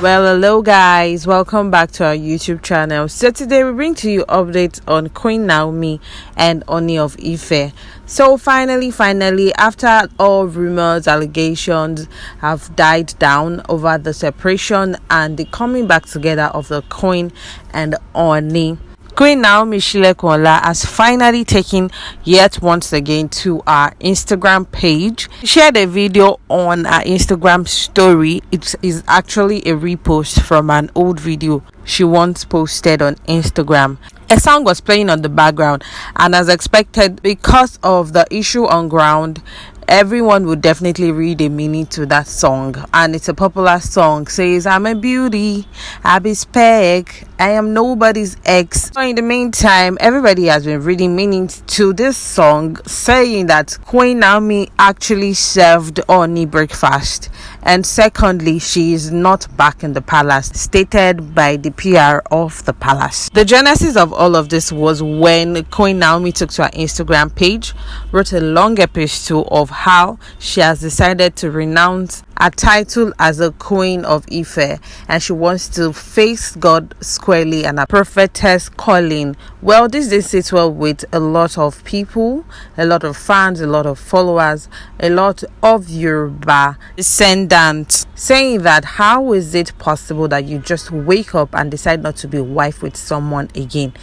Well, hello guys, welcome back to our YouTube channel. So today we bring to you updates on Queen Naomi and Ooni of Ife. So finally, after all rumors, allegations have died down over the separation and the coming back together of the Queen and Ooni, Queen Naomi has finally taken yet once again to our Instagram page. She shared a video on our Instagram story. It is actually a repost from an old video she once posted on Instagram. A song was playing on the background, and as expected, because of the issue on ground, everyone would definitely read a meaning to that song. And it's a popular song. Says, I'm a beauty, I be spec, I am nobody's ex. So in the meantime, everybody has been reading meanings to this song, saying that Queen Naomi actually served Ooni breakfast, and secondly, she is not back in the palace, stated by the PR of the palace. The genesis of all of this was when Queen Naomi took to her Instagram page, wrote a long epistle of how she has decided to renounce her title as a Queen of Ife, and she wants to face God squarely and a prophetess calling. Well, this did sit well with a lot of people, a lot of fans, a lot of followers, a lot of Yoruba descendants, saying that how is it possible that you just wake up and decide not to be wife with someone again?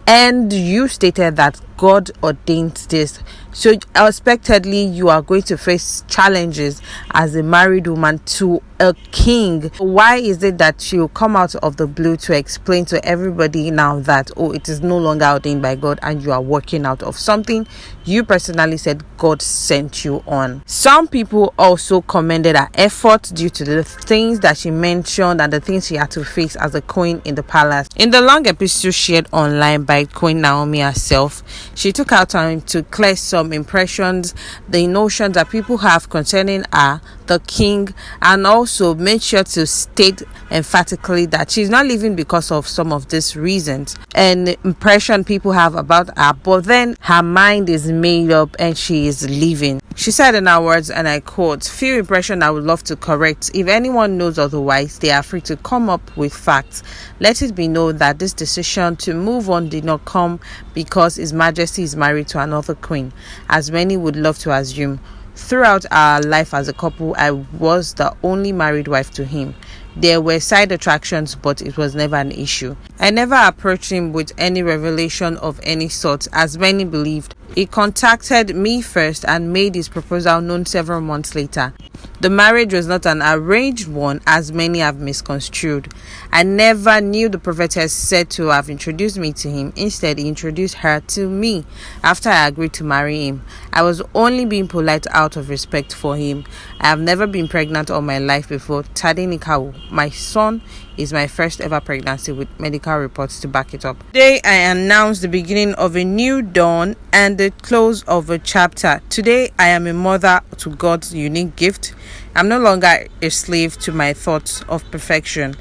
And you stated that God ordained this, so unexpectedly you are going to face challenges as a married woman to a king. Why is it that you come out of the blue to explain to everybody now that it is no longer ordained by God and you are working out of something you personally said God sent you on? Some people also commended her effort due to the things that she mentioned and the things she had to face as a queen in the palace. In the long episode shared online by Queen Naomi herself, she took out time to clear some impressions, the notions that people have concerning her, the king, and also made sure to state emphatically that she's not leaving because of some of these reasons and impression people have about her, but then her mind is made up and she is leaving. She said in her words, and I quote, "Few impression I would love to correct. If anyone knows otherwise, they are free to come up with facts. Let it be known that this decision to move on did not come because His Majesty is married to another queen, as many would love to assume. Throughout our life as a couple, I was the only married wife to him. There were side attractions, but it was never an issue. I never approached him with any revelation of any sort, as many believed. He contacted me first and made his proposal known several months later. The marriage was not an arranged one, as many have misconstrued. I never knew the prophetess said to have introduced me to him. Instead, he introduced her to me after I agreed to marry him. I was only being polite out of respect for him. I have never been pregnant all my life before. Tadinikawu, my son, is my first ever pregnancy with medical reports to back it up. Today, I announced the beginning of a new dawn and the close of a chapter. Today, I am a mother to God's unique gift. I'm no longer a slave to my thoughts of perfection.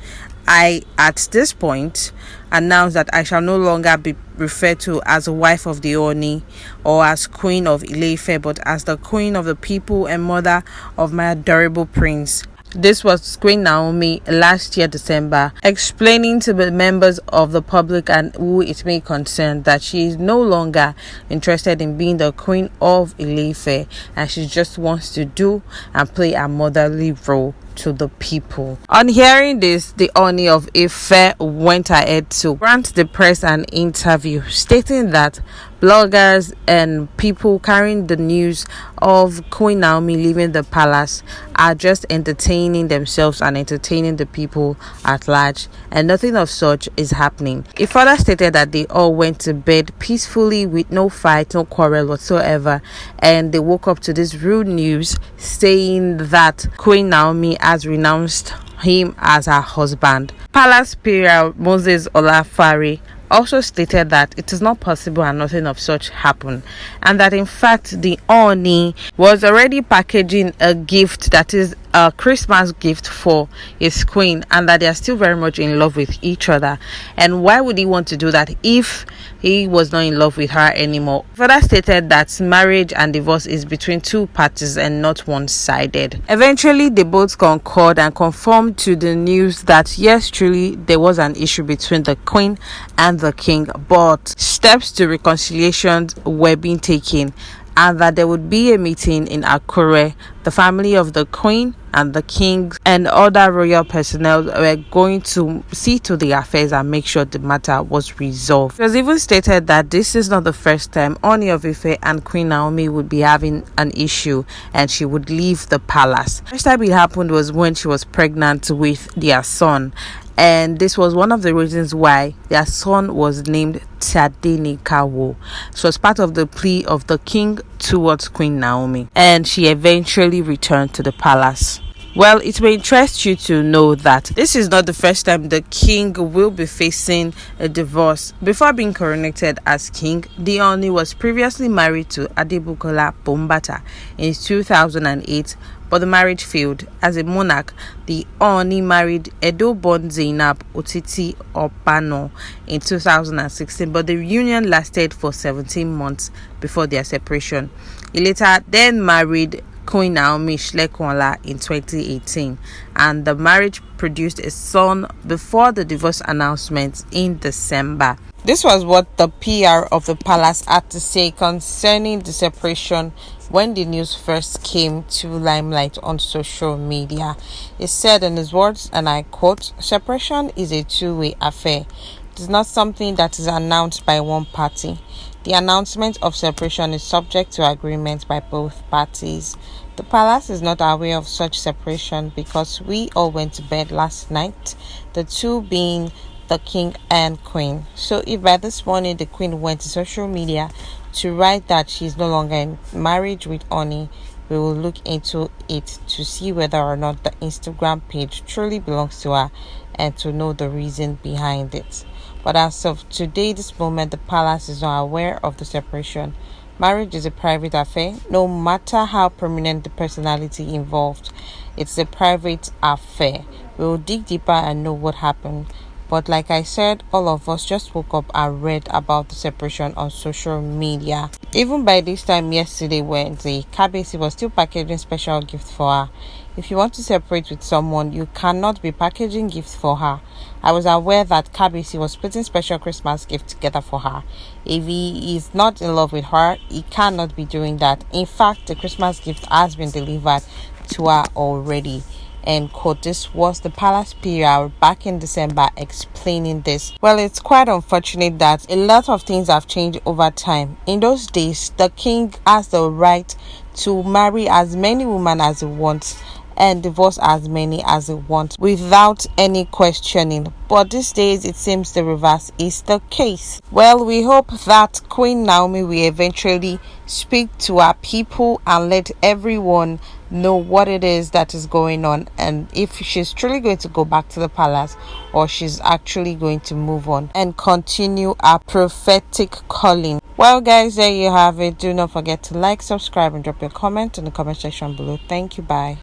I, at this point, announce that I shall no longer be referred to as a wife of the Ooni or as Queen of Ile-Ife, but as the Queen of the people and mother of my adorable prince." This was Queen Naomi last year, December, explaining to the members of the public and who it may concern that she is no longer interested in being the Queen of Ile-Ife, and she just wants to do and play a motherly role to the people. On hearing this, the Ooni of Ife went ahead to grant the press an interview, stating that bloggers and people carrying the news of Queen Naomi leaving the palace are just entertaining themselves and entertaining the people at large, and nothing of such is happening. He further stated that they all went to bed peacefully with no fight, no quarrel whatsoever, and they woke up to this rude news saying that Queen Naomi has renounced him as her husband. Palace PR Moses Olafare also stated that it is not possible and nothing of such happened, and that in fact the Ooni was already packaging a gift that is a Christmas gift for his queen, and that they are still very much in love with each other. And why would he want to do that if he was not in love with her anymore? Further stated that marriage and divorce is between two parties and not one-sided. Eventually they both concord and conformed to the news that yes, truly there was an issue between the queen and the king, but steps to reconciliation were being taken, and that there would be a meeting in Akure. The family of the queen and the king and other royal personnel were going to see to the affairs and make sure the matter was resolved. It was even stated that this is not the first time Ooni of Ife and Queen Naomi would be having an issue and she would leave the palace. The first time it happened was when she was pregnant with their son, and this was one of the reasons why their son was named Tadenikawo. So it's part of the plea of the king towards Queen Naomi, and she eventually returned to the palace. Well, it may interest you to know that this is not the first time the king will be facing a divorce. Before being coronated as king, the Ooni was previously married to Adebukola Bombata in 2008, but the marriage failed. As a monarch, the Ooni married Edo-born Zainab Otiti Opano in 2016, but the union lasted for 17 months before their separation. He later then married Queen Naomi Shlekonla in 2018, and the marriage produced a son before the divorce announcement in December. This was what the PR of the palace had to say concerning the separation when the news first came to limelight on social media. It said in his words, and I quote, "Separation is a two-way affair. It is not something that is announced by one party. The announcement of separation is subject to agreement by both parties. The palace is not aware of such separation because we all went to bed last night, the two being the king and queen. So if by this morning the queen went to social media to write that she is no longer in marriage with Ooni, we will look into it to see whether or not the Instagram page truly belongs to her and to know the reason behind it. But as of today, this moment, the palace is not aware of the separation. Marriage is a private affair, no matter how prominent the personality involved. It's a private affair. We will dig deeper and know what happened. But like I said, all of us just woke up and read about the separation on social media. Even by this time yesterday, Wednesday, Kabesi was still packaging special gifts for her. If you want to separate with someone, you cannot be packaging gifts for her. I was aware that Kabesi was putting special Christmas gifts together for her. If he is not in love with her, he cannot be doing that. In fact, the Christmas gift has been delivered to her already. End quote. This was the palace PR back in December explaining this. Well, it's quite unfortunate that a lot of things have changed over time. In those days, the king has the right to marry as many women as he wants and divorce as many as he wants without any questioning. But these days, it seems the reverse is the case. Well, we hope that Queen Naomi will eventually speak to her people and let everyone know what it is that is going on, and if she's truly going to go back to the palace or she's actually going to move on and continue her prophetic calling. Well guys, there you have it. Do not forget to like, subscribe and drop your comment in the comment section below. Thank you. Bye.